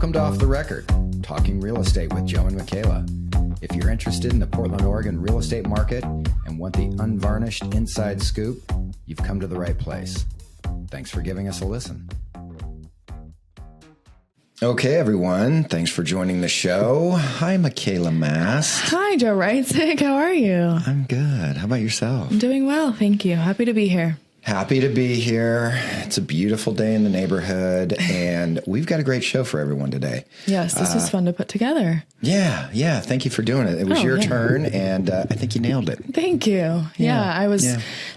Welcome to Off the Record, talking real estate with Joe and Makayla. If you're interested in the Portland, Oregon real estate market and want the unvarnished inside scoop, you've come to the right place. Thanks for giving us a listen. Okay, everyone. Thanks for joining the show. Hi, Makayla Mast. Hi, Joe Wrightsick. How are you? I'm good. How about yourself? I'm doing well. Thank you. Happy to be here. Happy to be here. It's a beautiful day in the neighborhood, and we've got a great show for everyone today. Yes, this was fun to put together. Yeah. Thank you for doing it. It was your turn, and I think you nailed it. Thank you. Yeah, I was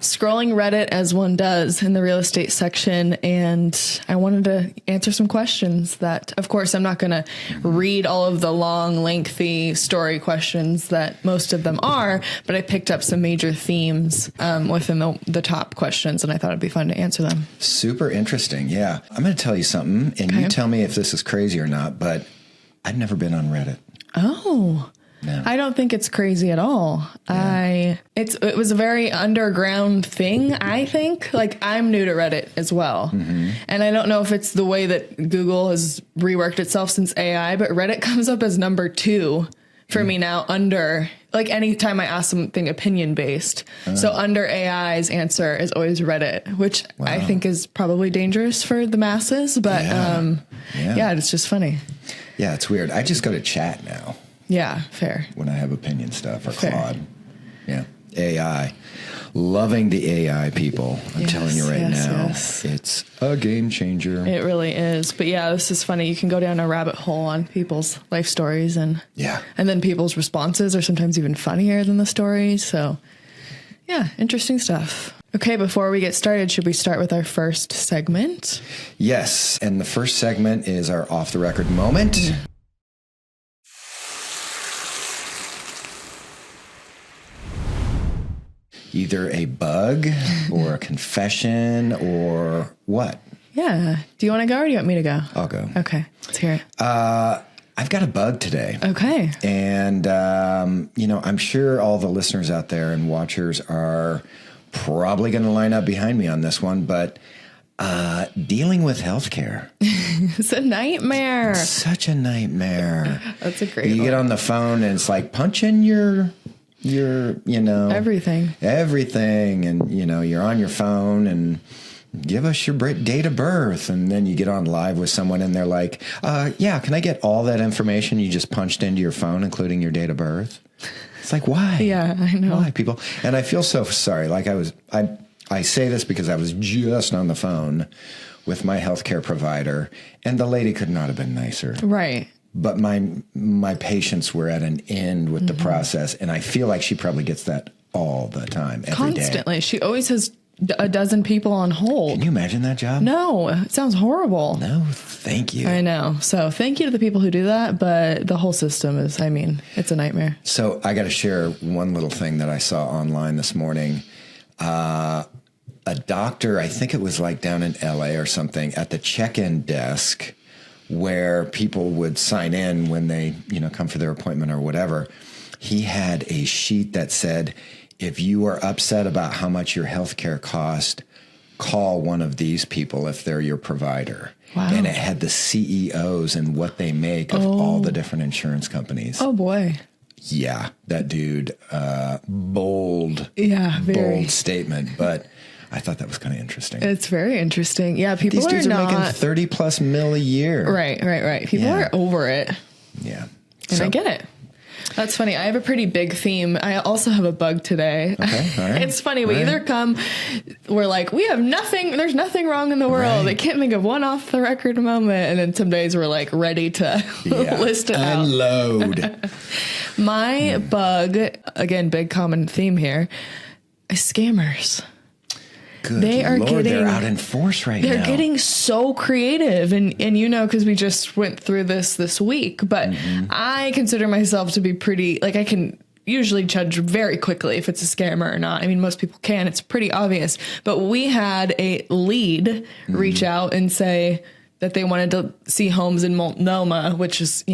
scrolling Reddit as one does in the real estate section, and I wanted to answer some questions that, of course, I'm not going to read all of the long, lengthy story questions that most of them are, but I picked up some major themes within the top questions, and I thought it'd be fun to answer them. Super interesting. Yeah. I'm going to tell you something, and you tell me if this is crazy or not, but I've never been on Reddit. Oh, no. I don't think it's crazy at all. Yeah. It was a very underground thing, I think. Like, I'm new to Reddit as well. Mm-hmm. And I don't know if it's the way that Google has reworked itself since AI, but Reddit comes up as number 2 for me now under, like, anytime I ask something opinion based. So under AI's answer is always Reddit, which I think is probably dangerous for the masses. But it's just funny. Yeah, it's weird. I just go to chat now. Yeah, fair. When I have opinion stuff or Claude. Yeah. AI. Loving the AI, people. I'm telling you right now. Yes. It's a game changer. It really is. But yeah, this is funny. You can go down a rabbit hole on people's life stories and then people's responses are sometimes even funnier than the stories. So yeah, interesting stuff. Okay, before we get started, should we start with our first segment? Yes, and the first segment is our off-the-record moment. Either a bug or a confession or what? Yeah. Do you want to go or do you want me to go? I'll go. Okay, let's hear it. I've got a bug today. Okay. And, I'm sure all the listeners out there and watchers are probably going to line up behind me on this one, but dealing with healthcare. It's a nightmare. It's such a nightmare. That's a great one. You get on the phone and it's like punch in your everything. And, you're on your phone and give us your date of birth. And then you get on live with someone and they're like, can I get all that information you just punched into your phone, including your date of birth? It's like, why? Yeah, I know. Why, people? And I feel so sorry. Like I say this because I was just on the phone with my healthcare provider and the lady could not have been nicer. Right. But my patients were at an end with the process, and I feel like she probably gets that all the time, every day. Constantly. She always has a dozen people on hold. Can you imagine that job? No, it sounds horrible. No, thank you. I know. So thank you to the people who do that, but the whole system is, it's a nightmare. So I got to share one little thing that I saw online this morning. A doctor, I think it was like down in LA or something, at the check-in desk where people would sign in when they, come for their appointment or whatever, he had a sheet that said, if you are upset about how much your health care cost, call one of these people if they're your provider. Wow. And it had the CEOs and what they make of all the different insurance companies. Oh, boy. Yeah, that dude, bold statement, but I thought that was kind of interesting. It's very interesting. Yeah, people These dudes are making not 30 plus mil a year. Right. People are over it. Yeah. And I get it. That's funny. I have a pretty big theme. I also have a bug today. Okay, all right. It's funny. We either we're like, there's nothing wrong in the world. I can't think of one off the record moment. And then some days we're like ready to list it out. Unload. My bug, again, big common theme here, is scammers. Good they're out in force right now. They're getting so creative. And because we just went through this week, but I consider myself to be pretty, I can usually judge very quickly if it's a scammer or not. Most people can. It's pretty obvious. But we had a lead reach out and say, that they wanted to see homes in Multnomah, which is,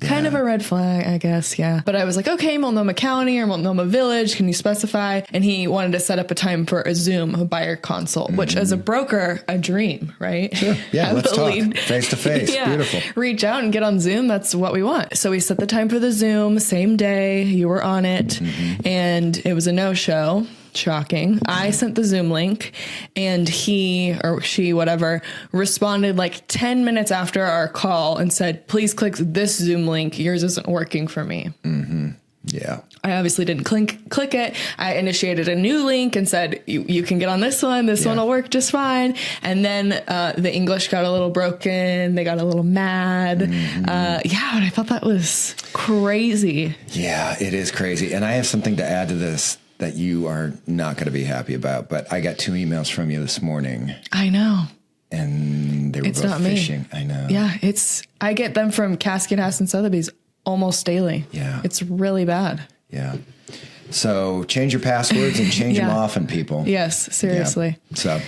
kind of a red flag, I guess. Yeah. But I was like, okay, Multnomah County or Multnomah Village, can you specify? And he wanted to set up a time for a Zoom, a buyer consult, which as a broker, a dream, right? Sure. Yeah. Let's talk face to face. Yeah. Beautiful. Reach out and get on Zoom. That's what we want. So we set the time for the Zoom, same day. You were on it and it was a no-show. Shocking. I sent the Zoom link and he or she, whatever, responded like 10 minutes after our call and said, please click this Zoom link. Yours isn't working for me. Yeah. I obviously didn't click it. I initiated a new link and said, you can get on this one. This one will work just fine. And then the English got a little broken. They got a little mad. But I thought that was crazy. Yeah, it is crazy. And I have something to add to this that you are not going to be happy about, but I got 2 emails from you this morning. I know. And they were both phishing. I know. Yeah, I get them from Cascade House and Sotheby's almost daily. Yeah. It's really bad. Yeah. So change your passwords and change them often, people. Yes, seriously. Yeah. So,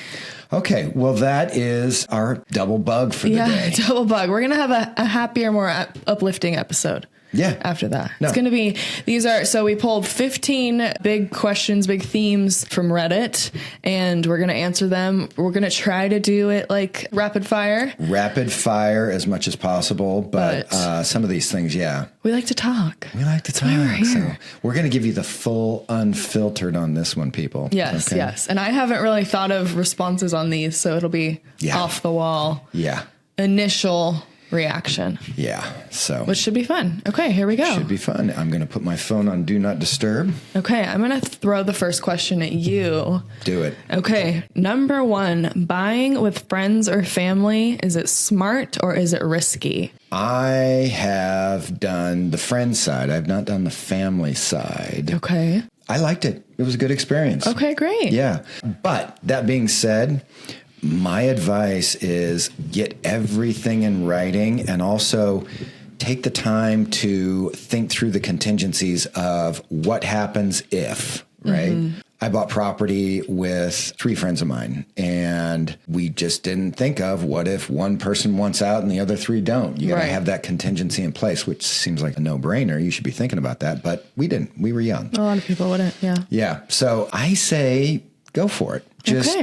okay. Well, that is our double bug for the day. Yeah, double bug. We're going to have a happier, more uplifting episode. Yeah. After that. No. It's going to be, so we pulled 15 big questions, big themes from Reddit, and we're going to answer them. We're going to try to do it like rapid fire. Rapid fire as much as possible. But some of these things, we like to talk. So we're going to give you the full unfiltered on this one, people. Yes, yes. And I haven't really thought of responses on these, so it'll be off the wall. Yeah. Initial reaction. Yeah. So. Which should be fun. Okay, here we go. Should be fun. I'm going to put my phone on Do Not Disturb. Okay, I'm going to throw the first question at you. Do it. Okay, number 1, buying with friends or family, is it smart or is it risky? I have done the friend side. I've not done the family side. Okay. I liked it. It was a good experience. Okay, great. Yeah. But that being said, my advice is get everything in writing and also take the time to think through the contingencies of what happens if, right? I bought property with 3 friends of mine and we just didn't think of what if one person wants out and the other 3 don't. You got to have that contingency in place, which seems like a no-brainer. You should be thinking about that, but we didn't. We were young. A lot of people wouldn't, yeah. Yeah. So I say go for it. Just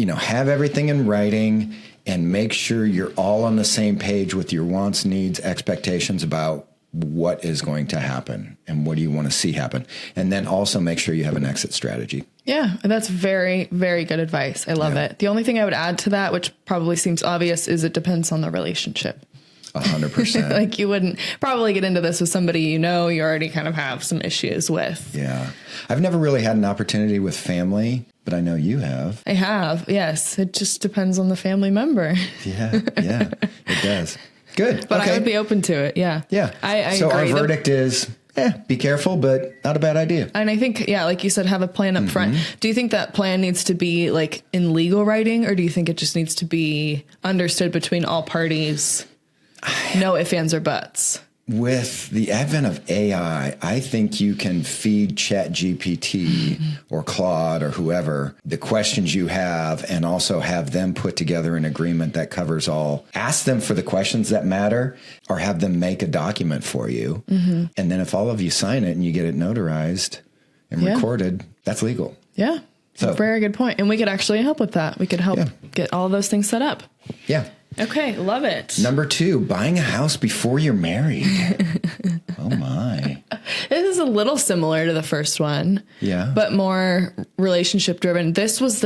have everything in writing and make sure you're all on the same page with your wants, needs, expectations about what is going to happen and what do you want to see happen. And then also make sure you have an exit strategy. Yeah, that's very, very good advice. I love it. The only thing I would add to that, which probably seems obvious, is it depends on the relationship. 100%. Like you wouldn't probably get into this with somebody you already kind of have some issues with. Yeah. I've never really had an opportunity with family, but I know you have. I have, yes. It just depends on the family member. Yeah, it does. Good. But I would be open to it, yeah. Yeah. I so agree. Our verdict is, be careful, but not a bad idea. And I think, like you said, have a plan up front. Do you think that plan needs to be like in legal writing, or do you think it just needs to be understood between all parties? No ifs, ands, or buts. With the advent of AI, I think you can feed ChatGPT or Claude or whoever the questions you have and also have them put together an agreement that covers all. Ask them for the questions that matter or have them make a document for you. And then if all of you sign it and you get it notarized and recorded, that's legal. Yeah. So, very good point. And we could actually help with that. We could help get all those things set up. Yeah. Okay, love it. Number 2, buying a house before you're married. Oh my. This is a little similar to the first one. Yeah. But more relationship driven. This was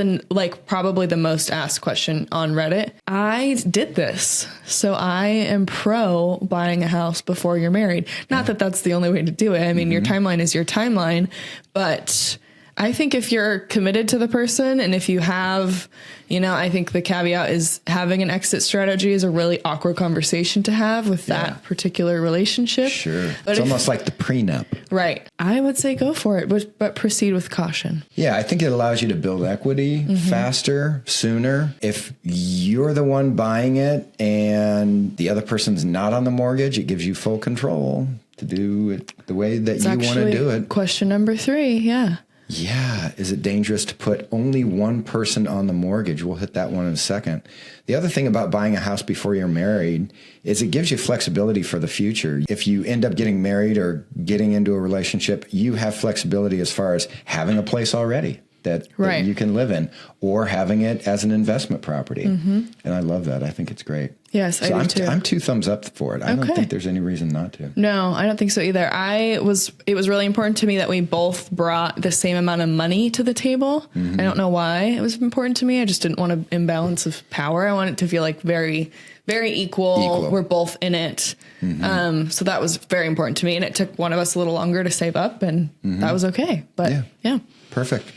probably the most asked question on Reddit. I did this. So I am pro buying a house before you're married. Not that that's the only way to do it. I mean, your timeline is your timeline, but I think if you're committed to the person and if you have, I think the caveat is having an exit strategy is a really awkward conversation to have with that particular relationship. Sure. But it's almost like the prenup. Right. I would say go for it, but proceed with caution. Yeah, I think it allows you to build equity faster, sooner. If you're the one buying it and the other person's not on the mortgage, it gives you full control to do it the way that you want to do it. Question number 3. Yeah. Yeah. Is it dangerous to put only one person on the mortgage? We'll hit that one in a second. The other thing about buying a house before you're married is it gives you flexibility for the future. If you end up getting married or getting into a relationship, you have flexibility as far as having a place already that you can live in, or having it as an investment property. And I love that. I think it's great. Yes, I do too. I'm 2 thumbs up for it. I don't think there's any reason not to. No, I don't think so either. It was really important to me that we both brought the same amount of money to the table. I don't know why it was important to me. I just didn't want an imbalance of power. I wanted it to feel like very, very equal. We're both in it. So that was very important to me. And it took one of us a little longer to save up, and that was okay. But yeah. Perfect.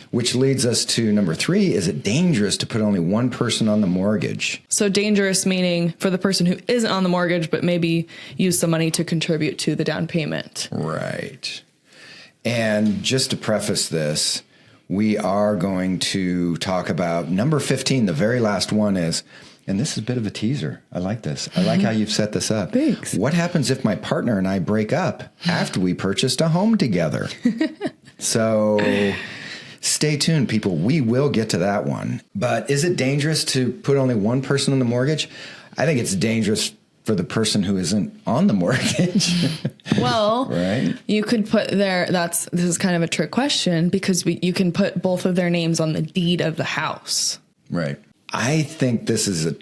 Which leads us to number 3. Is it dangerous to put only one person on the mortgage? So dangerous meaning for the person who isn't on the mortgage, but maybe use some money to contribute to the down payment. Right. And just to preface this, we are going to talk about number 15. The very last one is, and this is a bit of a teaser. I like this. I like how you've set this up. Thanks. What happens if my partner and I break up after we purchased a home together? So stay tuned, people. We will get to that one. But is it dangerous to put only one person on the mortgage? I think it's dangerous for the person who isn't on the mortgage. Well, you could put this is kind of a trick question, because you can put both of their names on the deed of the house. Right. I think this is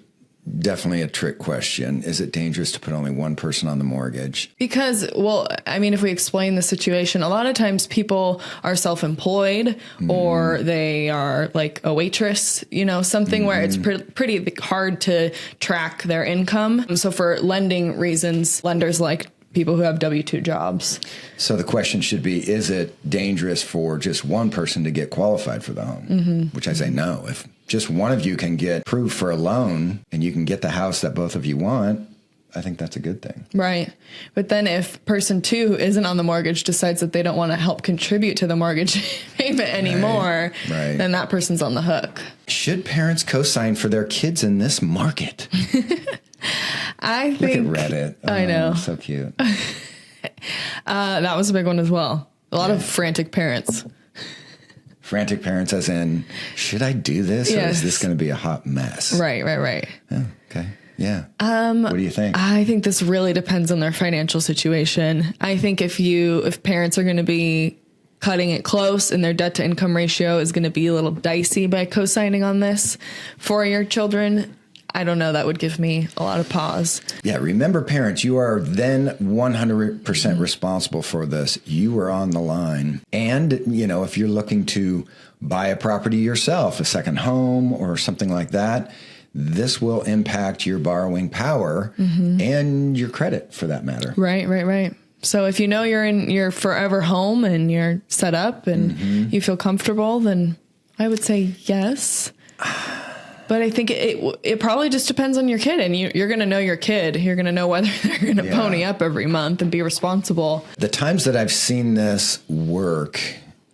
definitely a trick question. Is it dangerous to put only one person on the mortgage? Because, well, I mean, if we explain the situation, a lot of times people are self-employed or they are like a waitress, something where it's pretty hard to track their income. So for lending reasons, lenders like people who have W-2 jobs. So the question should be, is it dangerous for just one person to get qualified for the home? Which I say no. If just one of you can get approved for a loan and you can get the house that both of you want, I think that's a good thing. Right. But then if person 2 who isn't on the mortgage decides that they don't want to help contribute to the mortgage payment anymore, then that person's on the hook. Should parents co-sign for their kids in this market? I think. Look at Reddit. Oh, I know. So cute. That was a big one as well. A lot of frantic parents. Frantic parents as in, should I do this or is this going to be a hot mess? Right. Oh, okay. Yeah. What do you think? I think this really depends on their financial situation. I think if parents are going to be cutting it close and their debt to income ratio is going to be a little dicey by co-signing on this for your children, I don't know. That would give me a lot of pause. Yeah. Remember, parents, you are then 100% responsible for this. You are on the line. And, if you're looking to buy a property yourself, a second home or something like that, this will impact your borrowing power and your credit for that matter. Right. So if you're in your forever home and you're set up and you feel comfortable, then I would say yes. But I think it probably just depends on your kid, and you're going to know your kid. You're going to know whether they're going to pony up every month and be responsible. The times that I've seen this work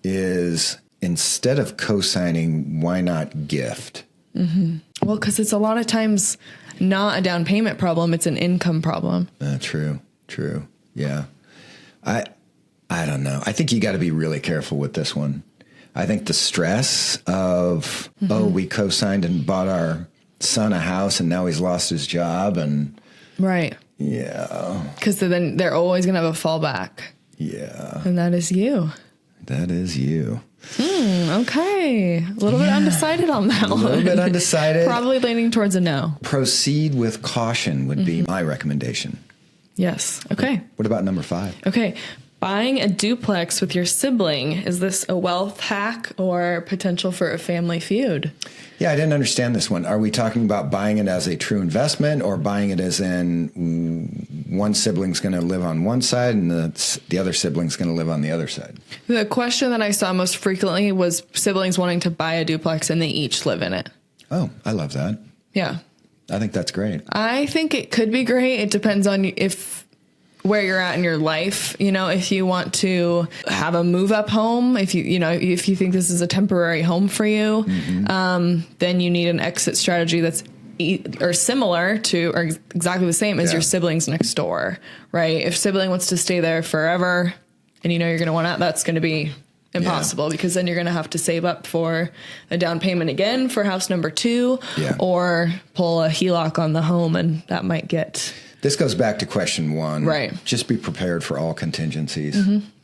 is instead of co-signing, why not gift? Well, because it's a lot of times not a down payment problem. It's an income problem. True. Yeah. I don't know. I think you got to be really careful with this one. I think the stress of, we co-signed and bought our son a house and now he's lost his job and. Right. Yeah. Because then they're always going to have a fallback. Yeah. And that is you. That is you. Okay. A little bit undecided on that one. A little bit undecided. Probably leaning towards a no. Proceed with caution would be my recommendation. Yes. Okay. What about number 5? Okay. Buying a duplex with your sibling, is this a wealth hack or potential for a family feud? Yeah, I didn't understand this one. Are we talking about buying it as a true investment or buying it as in one sibling's going to live on one side and the other sibling's going to live on the other side? The question that I saw most frequently was siblings wanting to buy a duplex and they each live in it. Oh, I love that. Yeah. I think that's great. I think it could be great. It depends on where you're at in your life. If you want to have a move up home, if you think this is a temporary home for you, then you need an exit strategy that's similar to or exactly the same as your siblings next door, right? If sibling wants to stay there forever and you're going to want out, that's going to be impossible because then you're going to have to save up for a down payment again for house number 2 or pull a HELOC on the home, and that might get... This goes back to question 1. Right. Just be prepared for all contingencies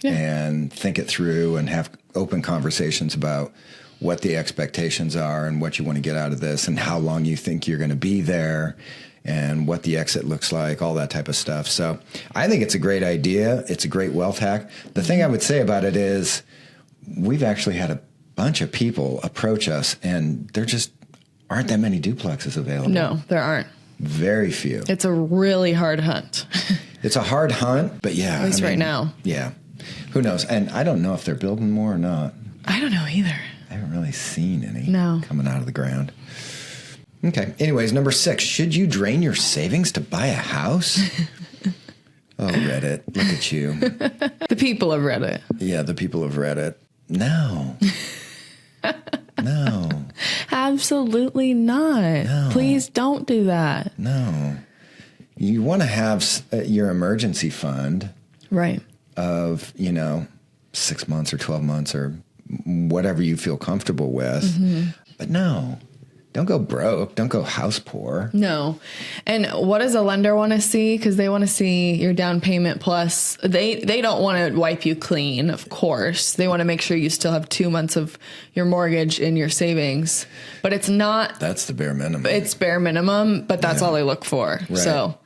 and think it through and have open conversations about what the expectations are and what you want to get out of this and how long you think you're going to be there and what the exit looks like, all that type of stuff. So I think it's a great idea. It's a great wealth hack. The thing I would say about it is we've actually had a bunch of people approach us, and there just aren't that many duplexes available. No, there aren't. Very few. It's a really hard hunt. It's a hard hunt, but yeah. At least right now. Yeah. Who knows? And I don't know if they're building more or not. I don't know either. I haven't really seen any coming out of the ground. Okay. Anyways, number 6, should you drain your savings to buy a house? Oh, Reddit. Look at you. The people of Reddit. Yeah, the people of Reddit. No. No. Absolutely not. No. Please don't do that. No. You want to have your emergency fund. Right. Of, 6 months or 12 months or whatever you feel comfortable with. But no. Don't go broke. Don't go house poor. No. And what does a lender want to see? Because they want to see your down payment plus. They don't want to wipe you clean, of course. They want to make sure you still have 2 months of your mortgage in your savings. But it's not. That's the bare minimum. It's bare minimum, but that's all they look for. Right. So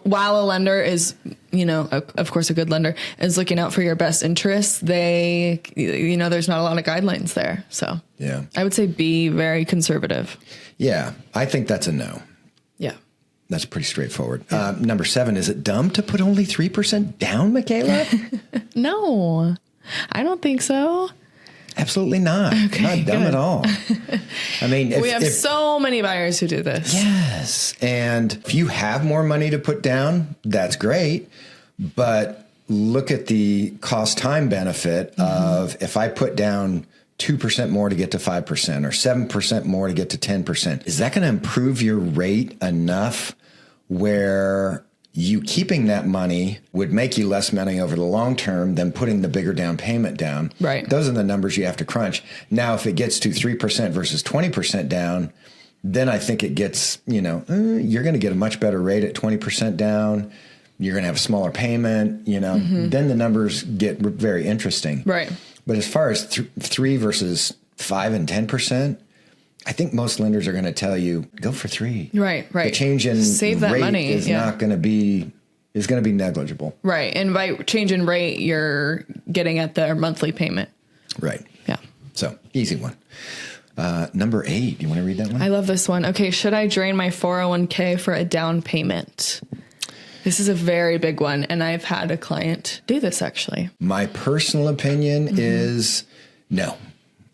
while a lender is, of course, a good lender is looking out for your best interests, there's not a lot of guidelines there. So yeah, I would say be very conservative. Yeah, I think that's a no. Yeah. That's pretty straightforward. Yeah. Number 7, is it dumb to put only 3% down, Makayla? No, I don't think so. Absolutely not. Okay, not dumb at all. I mean, we have so many buyers who do this. Yes. And if you have more money to put down, that's great. But look at the cost time benefit of if I put down 2% more to get to 5% or 7% more to get to 10%, is that going to improve your rate enough where you keeping that money would make you less money over the long term than putting the bigger down payment down? Right. Those are the numbers you have to crunch. Now, if it gets to 3% versus 20% down, then I think it gets, you're going to get a much better rate at 20% down. You're going to have a smaller payment, then the numbers get very interesting. Right. But as far as 3 versus 5 and 10%, I think most lenders are going to tell you go for 3. Right. The change in save that rate money is not going to be negligible. Right. And by change in rate, you're getting at their monthly payment. Right. Yeah. So easy one. Number 8. You want to read that one? I love this one. Okay. Should I drain my 401k for a down payment? This is a very big one. And I've had a client do this actually. My personal opinion is no.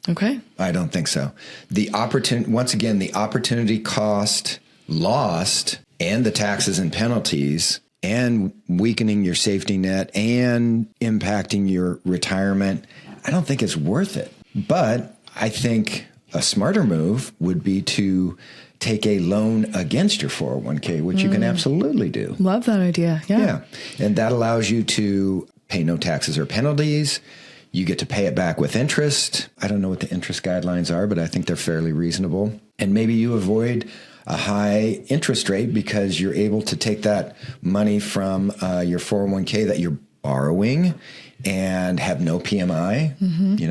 Okay. I don't think so. Once again, the opportunity cost lost and the taxes and penalties and weakening your safety net and impacting your retirement, I don't think it's worth it. But I think a smarter move would be to take a loan against your 401k, which you can absolutely do. Love that idea. Yeah. And that allows you to pay no taxes or penalties. You get to pay it back with interest. I don't know what the interest guidelines are, but I think they're fairly reasonable. And maybe you avoid a high interest rate because you're able to take that money from your 401k that you're borrowing and have no PMI,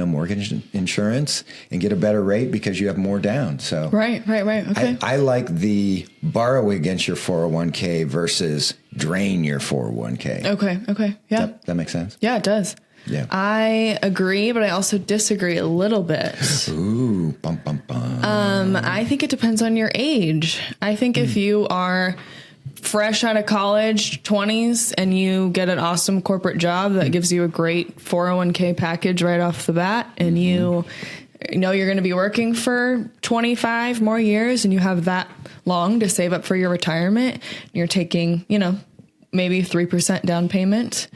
mortgage insurance, and get a better rate because you have more down. So Right. Okay. I like the borrow against your 401k versus drain your 401k. Okay. Yeah. That makes sense? Yeah, it does. Yeah. I agree, but I also disagree a little bit. Ooh, bum, bum, bum. I think it depends on your age. I think if you are fresh out of college, 20s, and you get an awesome corporate job that gives you a great 401k package right off the bat, and you know you're going to be working for 25 more years, and you have that long to save up for your retirement, you're taking, maybe 3% down payment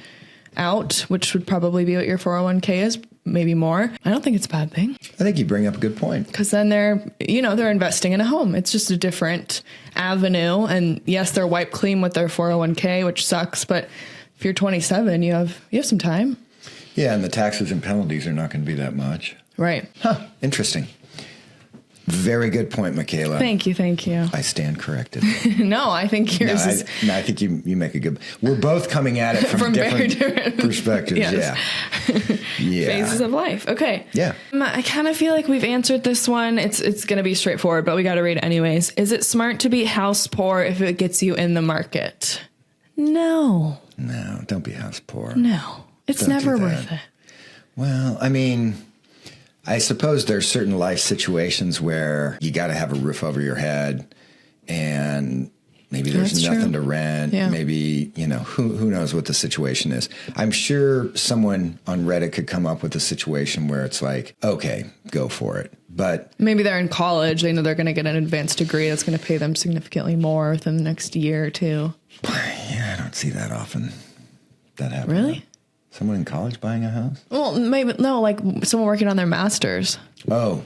out, which would probably be what your 401k is, maybe more. I don't think it's a bad thing. I think you bring up a good point. Because then they're investing in a home. It's just a different avenue. And yes, they're wiped clean with their 401k, which sucks. But if you're 27, you have some time. Yeah, and the taxes and penalties are not going to be that much. Right. Huh. Interesting. Very good point, Makayla. Thank you. I stand corrected. No, I think yours is... I think you make a good... We're both coming at it from different perspectives. Yes. Yeah. Phases of life. Okay. Yeah. I kind of feel like we've answered this one. It's going to be straightforward, but we got to read it anyways. Is it smart to be house poor if it gets you in the market? No. No, don't be house poor. No. It's never worth it. Well, I mean... I suppose there's certain life situations where you got to have a roof over your head and maybe there's nothing to rent. Yeah. Maybe, who knows what the situation is. I'm sure someone on Reddit could come up with a situation where it's like, okay, go for it. But maybe they're in college. They know they're going to get an advanced degree that's going to pay them significantly more within the next year or two. Yeah, I don't see that often. That happens. Really? Someone in college buying a house? Well, maybe no, like someone working on their master's. Oh.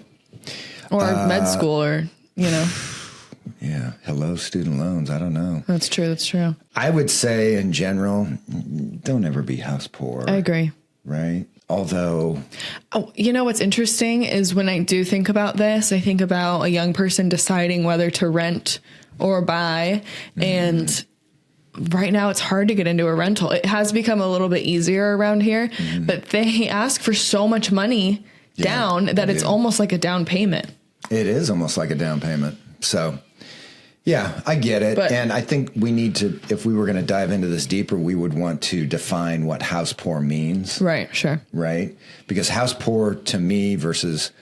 Or med school or, Yeah. Hello, student loans. I don't know. That's true. I would say in general, don't ever be house poor. I agree. Right? Although. Oh, what's interesting is when I do think about this, I think about a young person deciding whether to rent or buy. And right now it's hard to get into a rental. It has become a little bit easier around here, but they ask for so much money down that it's almost like a down payment. It is almost like a down payment. So, yeah, I get it. And I think we need to, if we were going to dive into this deeper, we would want to define what house poor means. Right, sure. Right? Because house poor to me versus,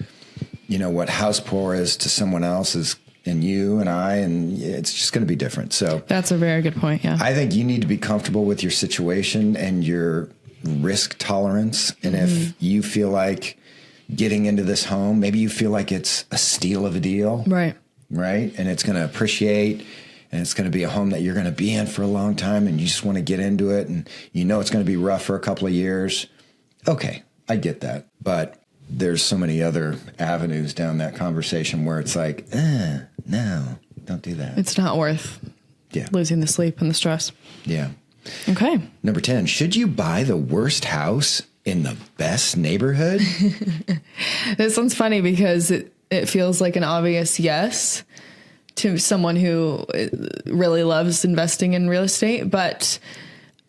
what house poor is to someone else is and you and I, and it's just going to be different. So that's a very good point. Yeah. I think you need to be comfortable with your situation and your risk tolerance. And if you feel like getting into this home, maybe you feel like it's a steal of a deal. Right. Right. And it's going to appreciate and it's going to be a home that you're going to be in for a long time and you just want to get into it and it's going to be rough for a couple of years. Okay. I get that. But there's so many other avenues down that conversation where it's like, no, don't do that. It's not worth losing the sleep and the stress. Yeah. Okay. Number 10, should you buy the worst house in the best neighborhood? This one's funny because it feels like an obvious yes to someone who really loves investing in real estate. But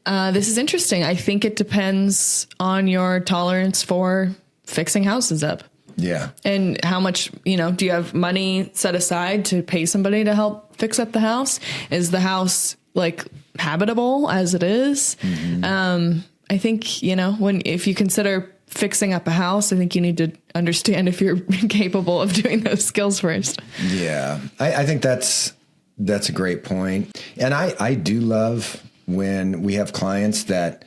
this is interesting. I think it depends on your tolerance for fixing houses up. Yeah. And how much, do you have money set aside to pay somebody to help fix up the house? Is the house habitable as it is? I think, if you consider fixing up a house, I think you need to understand if you're capable of doing those skills first. Yeah. I think that's a great point. And I do love when we have clients that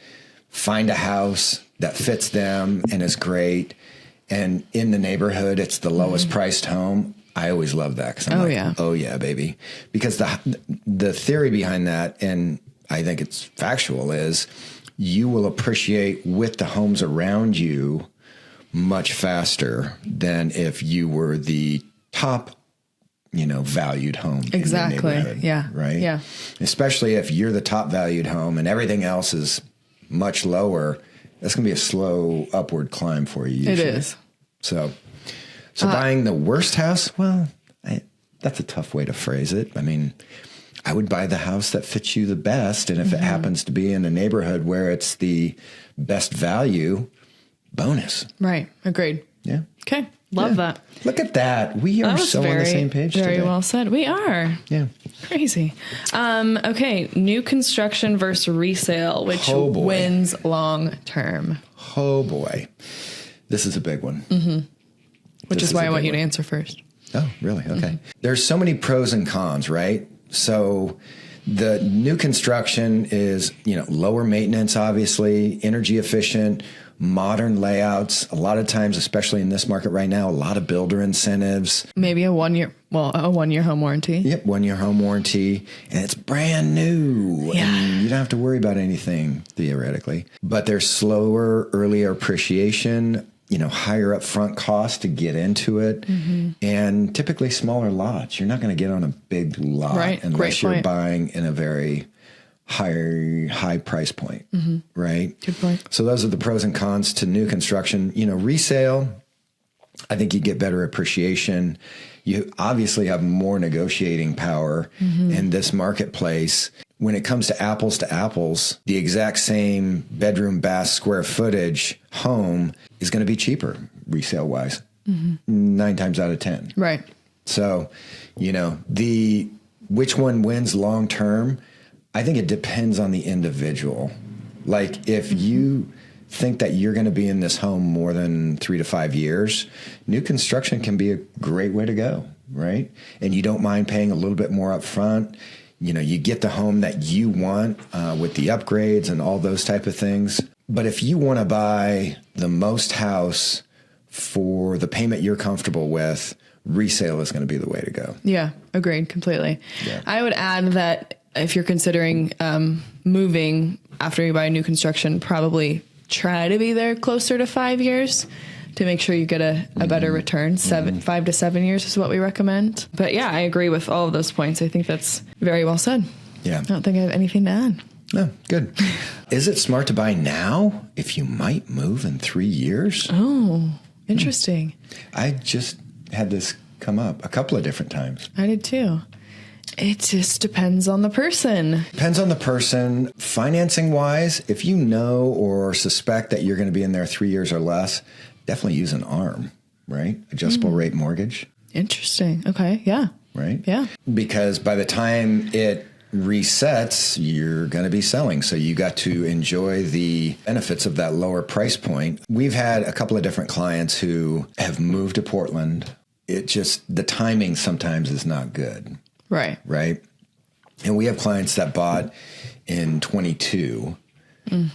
find a house that fits them and is great. And in the neighborhood, it's the lowest priced home. I always love that because I'm oh yeah, baby. Because the theory behind that, and I think it's factual, is you will appreciate with the homes around you much faster than if you were the top, valued home. Exactly. In the neighborhood, yeah. Right. Yeah. Especially if you're the top valued home and everything else is much lower. That's going to be a slow upward climb for you. Usually. It is. So buying the worst house, well, that's a tough way to phrase it. I mean, I would buy the house that fits you the best. And if it happens to be in a neighborhood where it's the best value, bonus. Right. Agreed. Yeah. Okay. Love that. Look at that. We are so on the same page today. Very well said. We are. Yeah. Crazy. Okay. New construction versus resale, which wins long term. Oh, boy. This is a big one. Which is why I want you to answer first. Oh, really? Okay. There's so many pros and cons, right? So the new construction is, lower maintenance, obviously, energy efficient, modern layouts. A lot of times, especially in this market right now, a lot of builder incentives. Maybe a 1 year home warranty. Yep, 1 year home warranty. And it's brand new. Yeah. And you don't have to worry about anything, theoretically. But there's slower, earlier appreciation, higher upfront cost to get into it. And typically smaller lots. You're not going to get on a big lot unless you're buying in a very high price point, right? Good point. So those are the pros and cons to new construction. Resale, I think you get better appreciation. You obviously have more negotiating power in this marketplace. When it comes to apples, the exact same bedroom, bath, square footage home is going to be cheaper resale wise, 9 times out of 10. Right. So, which one wins long term? I think it depends on the individual. Like if you think that you're going to be in this home more than 3 to 5 years, new construction can be a great way to go, right? And you don't mind paying a little bit more up front. You get the home that you want with the upgrades and all those type of things. But if you want to buy the most house for the payment you're comfortable with, resale is going to be the way to go. Yeah, agreed completely. Yeah. I would add that if you're considering moving after you buy new construction, probably try to be there closer to 5 years to make sure you get a better return. 5 to 7 years is what we recommend. But yeah, I agree with all of those points. I think that's very well said. Yeah. I don't think I have anything to add. No, good. Is it smart to buy now if you might move in 3 years? Oh, interesting. I just had this come up a couple of different times. I did too. It just depends on the person. Depends on the person. Financing wise, if you know or suspect that you're going to be in there 3 years or less, definitely use an ARM, right? Adjustable rate mortgage. Interesting. Okay. Yeah. Right? Yeah. Because by the time it resets, you're going to be selling. So you got to enjoy the benefits of that lower price point. We've had a couple of different clients who have moved to Portland. The timing sometimes is not good. Right. Right. And we have clients that bought in 22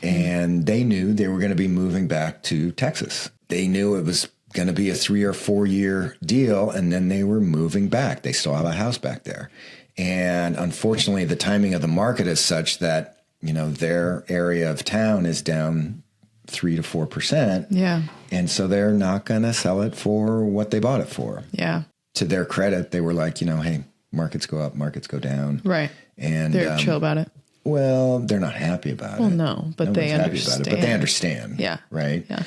and they knew they were going to be moving back to Texas. They knew it was going to be a 3 or 4 year deal. And then they were moving back. They still have a house back there. And unfortunately, the timing of the market is such that, their area of town is down 3 to 4%. Yeah. And so they're not going to sell it for what they bought it for. Yeah. To their credit, they were like, hey, markets go up, markets go down. Right. And they're chill about it. Well, they're not happy about it. Well, no, but they understand. But they understand. Yeah. Right. Yeah.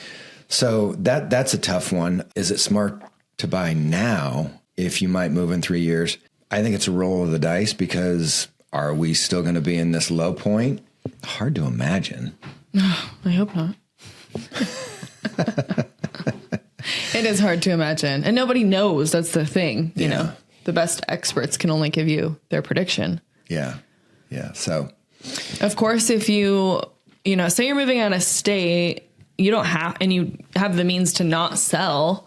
So that's a tough one. Is it smart to buy now if you might move in 3 years? I think it's a roll of the dice because are we still going to be in this low point? Hard to imagine. I hope not. It is hard to imagine. And nobody knows. That's the thing. You know, the best experts can only give you their prediction. Yeah. Yeah. So, of course, if you say you're moving out of state, you don't have, and you have the means to not sell,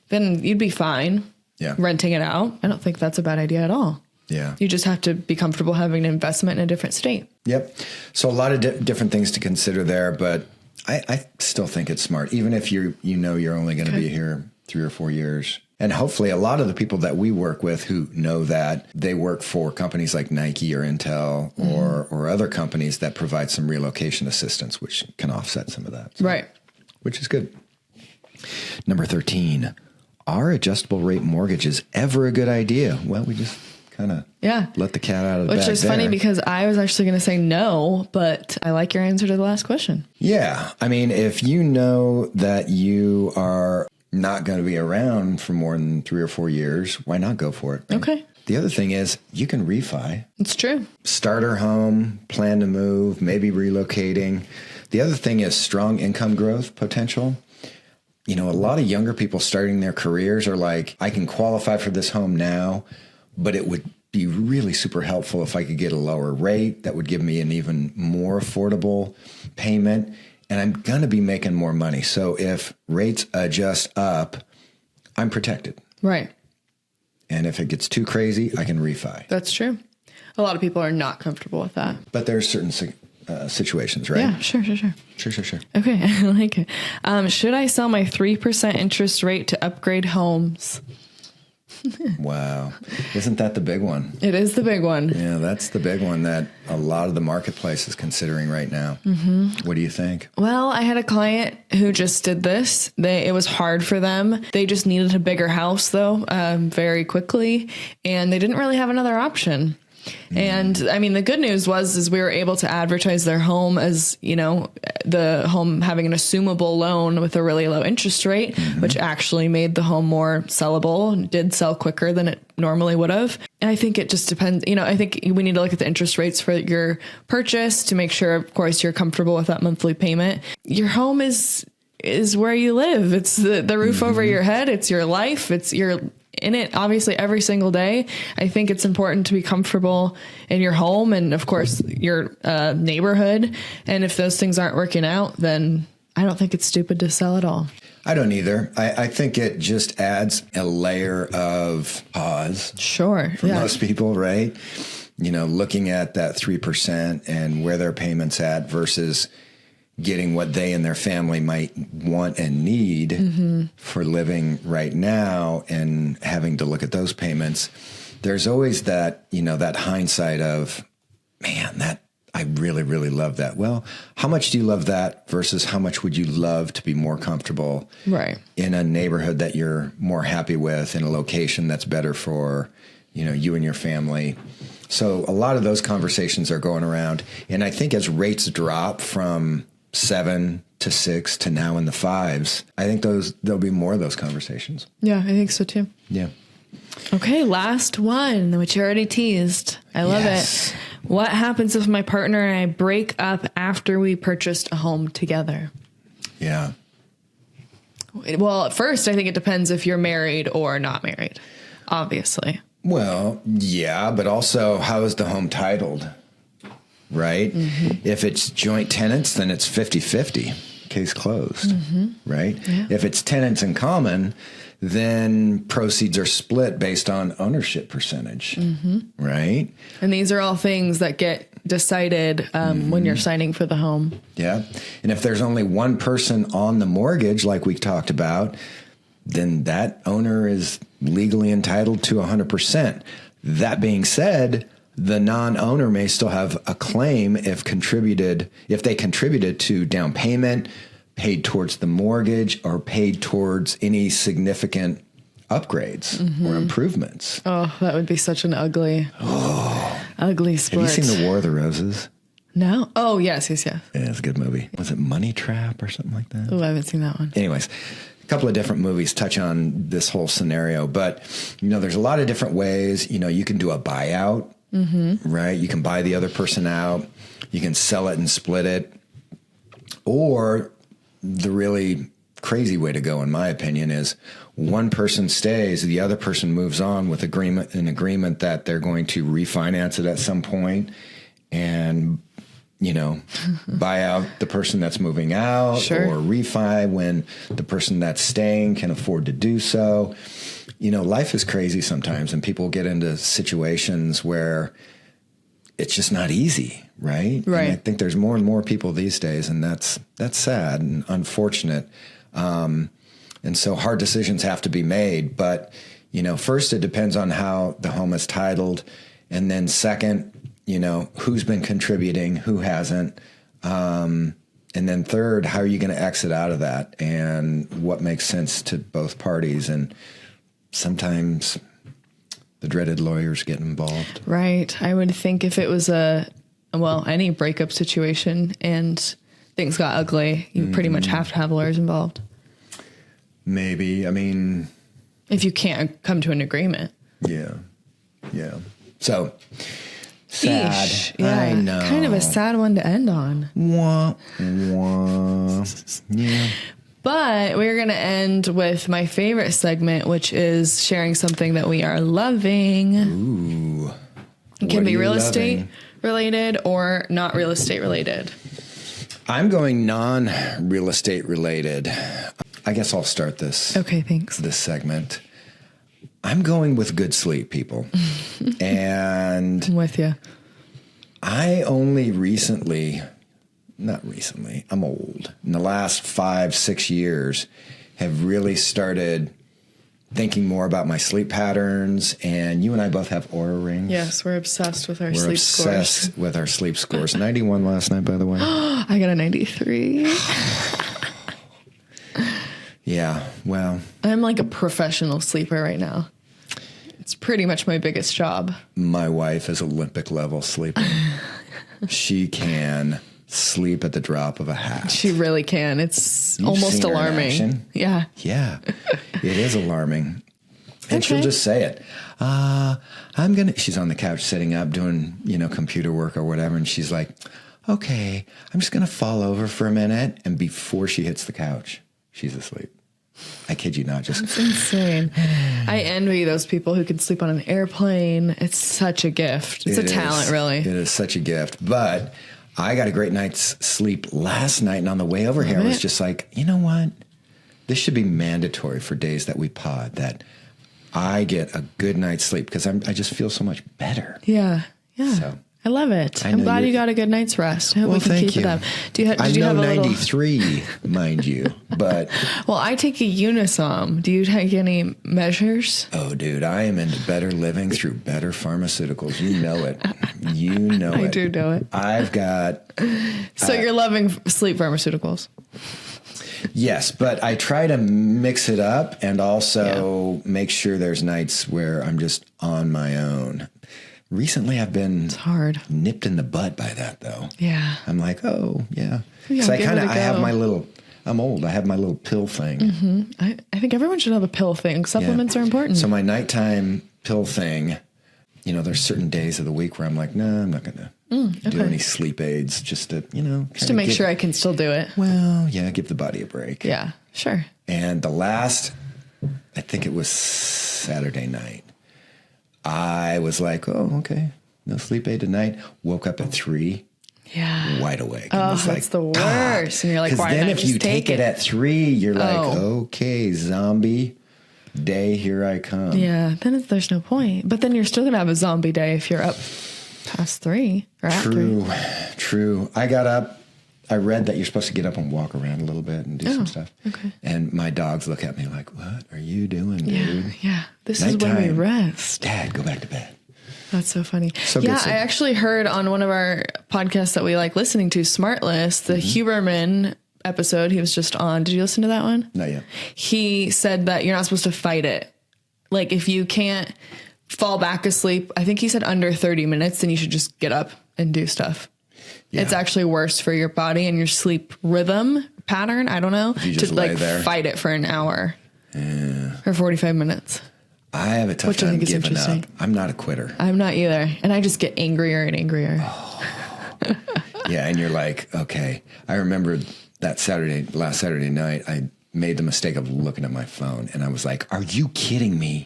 then you'd be fine. Yeah. Renting it out. I don't think that's a bad idea at all. Yeah. You just have to be comfortable having an investment in a different state. Yep. So a lot of different things to consider there, but I still think it's smart, even if you're only going to be here 3 or 4 years. And hopefully a lot of the people that we work with who know that, they work for companies like Nike or Intel or other companies that provide some relocation assistance, which can offset some of that. So, right. Which is good. Number 13, are adjustable rate mortgages ever a good idea? Well, we just kind of let the cat out of the bag. Which is funny because I was actually going to say no, but I like your answer to the last question. Yeah. I mean, if you know that you are not going to be around for more than 3 or 4 years, why not go for it? Right? Okay. The other thing is you can refi. It's true. Starter home, plan to move, maybe relocating. The other thing is strong income growth potential. A lot of younger people starting their careers are like, I can qualify for this home now, but it would be really super helpful if I could get a lower rate that would give me an even more affordable payment. And I'm going to be making more money. So if rates adjust up, I'm protected. Right. And if it gets too crazy, I can refi. That's true. A lot of people are not comfortable with that. But there's certain situations, right? Yeah, sure. Sure. Okay, I like it. Should I sell my 3% interest rate to upgrade homes? Wow. Isn't that the big one? It is the big one. Yeah, that's the big one that a lot of the marketplace is considering right now. Mm-hmm. What do you think? Well, I had a client who just did this. It was hard for them. They just needed a bigger house, though, very quickly, and they didn't really have another option. And I mean, the good news is we were able to advertise their home as, the home having an assumable loan with a really low interest rate, which actually made the home more sellable and did sell quicker than it normally would have. And I think it just depends. I think we need to look at the interest rates for your purchase to make sure, of course, you're comfortable with that monthly payment. Your home is where you live. It's the roof over your head. It's your life. You're in it, obviously, every single day. I think it's important to be comfortable in your home and, of course, your neighborhood. And if those things aren't working out, then I don't think it's stupid to sell at all. I don't either. I think it just adds a layer of pause. Sure. For most people, right? Looking at that 3% and where their payment's at versus getting what they and their family might want and need for living right now and having to look at those payments. There's always that, that hindsight of, man, that I really, really love that. Well, how much do you love that versus how much would you love to be more comfortable in a neighborhood that you're more happy with, in a location that's better for, you and your family. So a lot of those conversations are going around. And I think as rates drop from 7 to 6 to now in the 5s, I think there'll be more of those conversations. Yeah, I think so too. Yeah. Okay, last one, which you already teased. I love it. What happens if my partner and I break up after we purchased a home together? Yeah. Well, at first, I think it depends if you're married or not married, obviously. Well, yeah, but also how is the home titled? Right? If it's joint tenants, then it's 50-50, case closed, right? Yeah. If it's tenants in common, then proceeds are split based on ownership percentage, right? And these are all things that get decided when you're signing for the home. Yeah. And if there's only one person on the mortgage, like we talked about, then that owner is legally entitled to 100%. That being said, the non-owner may still have a claim if they contributed to down payment, paid towards the mortgage, or paid towards any significant upgrades or improvements. Oh, that would be such an ugly sport. Have you seen The War of the Roses? No. Oh, yes. Yeah, it's a good movie. Was it Money Trap or something like that? Oh, I haven't seen that one. Anyways, a couple of different movies touch on this whole scenario, but there's a lot of different ways. You can do a buyout. Right? You can buy the other person out. You can sell it and split it. Or the really crazy way to go, in my opinion, is one person stays, the other person moves on with an agreement that they're going to refinance it at some point and, buy out the person that's moving out or refi when the person that's staying can afford to do so. Life is crazy sometimes, and people get into situations where it's just not easy, right? Right. And I think there's more and more people these days, and that's sad and unfortunate. And so hard decisions have to be made. But, first it depends on how the home is titled. And then second, who's been contributing, who hasn't. And then third, how are you going to exit out of that, and what makes sense to both parties? And sometimes the dreaded lawyers get involved. Right. I would think if it was any breakup situation and things got ugly, you pretty much have to have lawyers involved. Maybe. I mean, if you can't come to an agreement. Yeah. Yeah. So sad. Eesh. Yeah. I know. Kind of a sad one to end on. Wah, wah. Yeah. But we're going to end with my favorite segment, which is sharing something that we are loving. Ooh. It can be real estate related or not real estate related. I'm going non-real estate related. I guess I'll start this. Okay, thanks. This segment. I'm going with good sleep, people. And I'm with you. I only I'm old. In the last 5-6 years, have really started thinking more about my sleep patterns. And you and I both have Oura rings. Yes, we're obsessed with our We're sleep obsessed scores. with our sleep scores. 91 last night, by the way. I got a 93. Yeah, well. I'm like a professional sleeper right now. It's pretty much my biggest job. My wife is Olympic level sleeping. She can sleep at the drop of a hat. She really can. It's You've almost seen her in alarming. action. Yeah. Yeah, it is alarming. And Okay. she'll just say it. She's on the couch sitting up doing, computer work or whatever. And she's like, okay, I'm just going to fall over for a minute. And before she hits the couch, she's asleep. I kid you not. It's insane. I envy those people who can sleep on an airplane. It's such a gift. It's a talent, really. It is such a gift. But I got a great night's sleep last night. And on the way over here, I was just like, you know what? This should be mandatory for days that we pod, that I get a good night's sleep because I just feel so much better. Yeah. Yeah. So, I love it. I'm glad you got a good night's rest. I hope we can keep it up. Did you have a 93, mind you, but well, I take a Unisom. Do you take any measures? Oh, dude, I am into better living through better pharmaceuticals. You know it. You know it. I do know it. I've got. So you're loving sleep pharmaceuticals. Yes, but I try to mix it up and also make sure there's nights where I'm just on my own. Recently, I've been nipped in the butt by that, though. Yeah. I'm like, oh, yeah. So I have my little, I'm old. I have my little pill thing. Mm-hmm. I think everyone should have a pill thing. Supplements are important. So my nighttime pill thing, there's certain days of the week where I'm like, no, I'm not going to do any sleep aids just to, just to make sure I can still do it. Well, yeah, give the body a break. Yeah, sure. And I think it was Saturday night, I was like, oh, okay, no sleep aid tonight. Woke up at 3. Yeah. Wide awake. Oh, that's the worst. And you're like, why then not if just you take it at 3, you're like, okay, zombie day, here I come. Yeah, then there's no point. But then you're still going to have a zombie day if you're up past 3 or after. True. I got up. I read that you're supposed to get up and walk around a little bit and do some stuff. Okay. And my dogs look at me like, what are you doing, dude? Yeah. This is when we rest. Dad, go back to bed. That's so funny. So I actually heard on one of our podcasts that we like listening to, Smartless, the Huberman episode he was just on. Did you listen to that one? Not yet. He said that you're not supposed to fight it. Like if you can't fall back asleep, I think he said under 30 minutes, then you should just get up and do stuff. Yeah. It's actually worse for your body and your sleep rhythm pattern. I don't know. To like fight it for an hour or 45 minutes. I have a tough time giving up. I'm not a quitter. I'm not either. And I just get angrier and angrier. Oh. Yeah. And you're like, okay. I remember that last Saturday night, I made the mistake of looking at my phone and I was like, are you kidding me?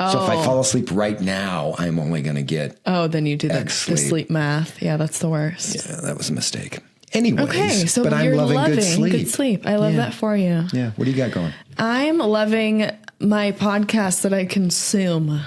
So if I fall asleep right now, I'm only going to get then you do the sleep math. Yeah, that's the worst. Yeah, that was a mistake. Anyways, okay, so but I'm loving good sleep. Good sleep. I love that for you. Yeah. What do you got going? I'm loving my podcast that I consume.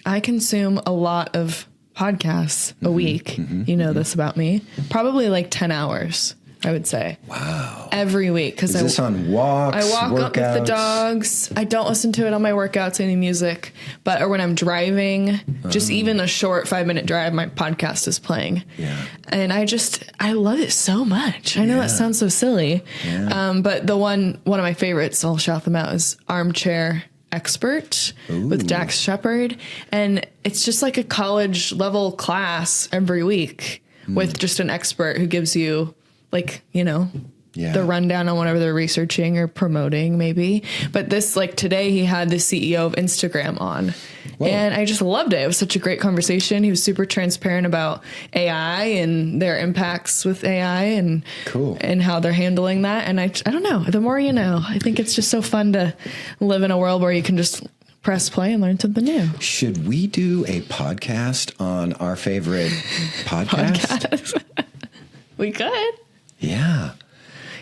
I consume a lot of podcasts a week. You know this about me. Probably like 10 hours, I would say. Wow. Every week. Is this on walks, I walk workouts? up with the dogs. I don't listen to it on my workouts, any music. Or when I'm driving, just even a short 5-minute drive, my podcast is playing. Yeah. And I love it so much. I know that sounds so silly. Yeah. But one of my favorites, I'll shout them out, is Armchair Expert with Dax Shepard. And it's just like a college level class every week with just an expert who gives you the rundown on whatever they're researching or promoting maybe. But this, today he had the CEO of Instagram on. Whoa. And I just loved it. It was such a great conversation. He was super transparent about AI and their impacts with AI and and how they're handling that. And I don't know, the more you know, I think it's just so fun to live in a world where you can just press play and learn something new. Should we do a podcast on our favorite podcast? We could. Yeah.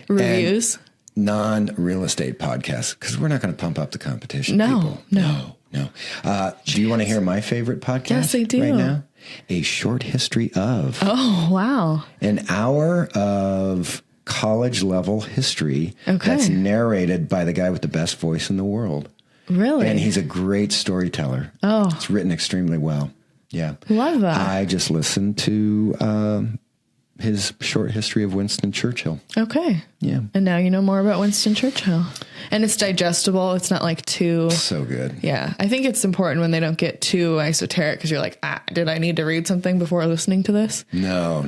Reviews. And non-real estate podcasts, because we're not going to pump up the competition. No. Do you want to hear my favorite podcast? Yes, I do. Right now? A Short History of. Oh, wow. An hour of college level history that's narrated by the guy with the best voice in the world. Really? And he's a great storyteller. Oh. It's written extremely well. Yeah. Love that. I just listened to his short history of Winston Churchill. Okay. Yeah. And now you know more about Winston Churchill. And it's digestible. It's not like too... So good. Yeah. I think it's important when they don't get too esoteric because you're like, did I need to read something before listening to this? No.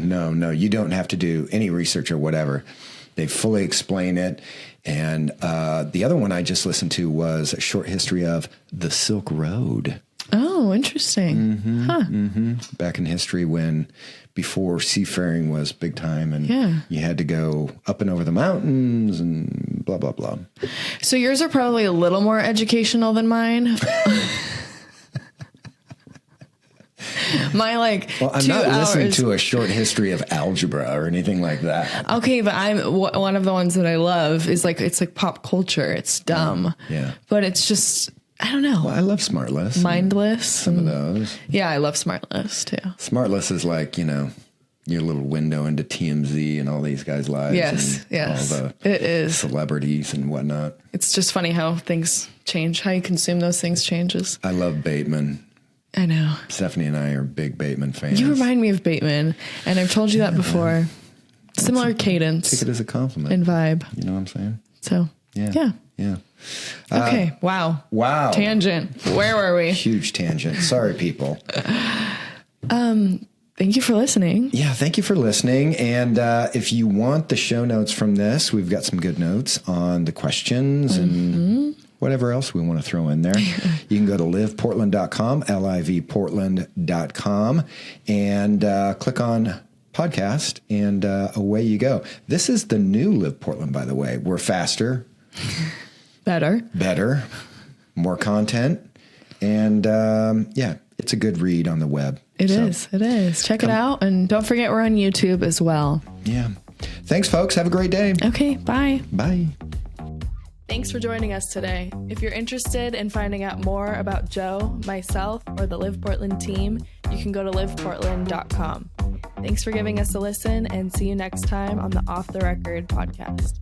You don't have to do any research or whatever. They fully explain it. And the other one I just listened to was a short history of the Silk Road. Oh, interesting. Back in history before seafaring was big time and you had to go up and over the mountains and blah, blah, blah. So yours are probably a little more educational than mine. I'm not listening to a short history of algebra or anything like that. Okay, but one of the ones that I love is it's like pop culture. It's dumb. Yeah. But it's just, I don't know. Well, I love Smartless. Mindless. Some of those. Yeah, I love Smartless too. Smartless is like, your little window into TMZ and all these guys' lives. Yes. All the it is. celebrities and whatnot. It's just funny how things change. How you consume those things changes. I love Bateman. I know. Stephanie and I are big Bateman fans. You remind me of Bateman, and I've told you that before. Similar cadence. Take it as a compliment. And vibe. You know what I'm saying? So, yeah. Okay. Wow. Tangent. Where were we? Huge tangent. Sorry, people. Thank you for listening. Yeah, thank you for listening. And if you want the show notes from this, we've got some good notes on the questions and whatever else we want to throw in there. You can go to liveportland.com, livportland.com, and click on podcast, and away you go. This is the new Live Portland, by the way. We're faster. Better. More content. And it's a good read on the web. It is. Check it out. And don't forget we're on YouTube as well. Yeah. Thanks, folks. Have a great day. Okay. Bye. Bye. Thanks for joining us today. If you're interested in finding out more about Joe, myself, or the Live Portland team, you can go to liveportland.com. Thanks for giving us a listen, and see you next time on the Off the Record podcast.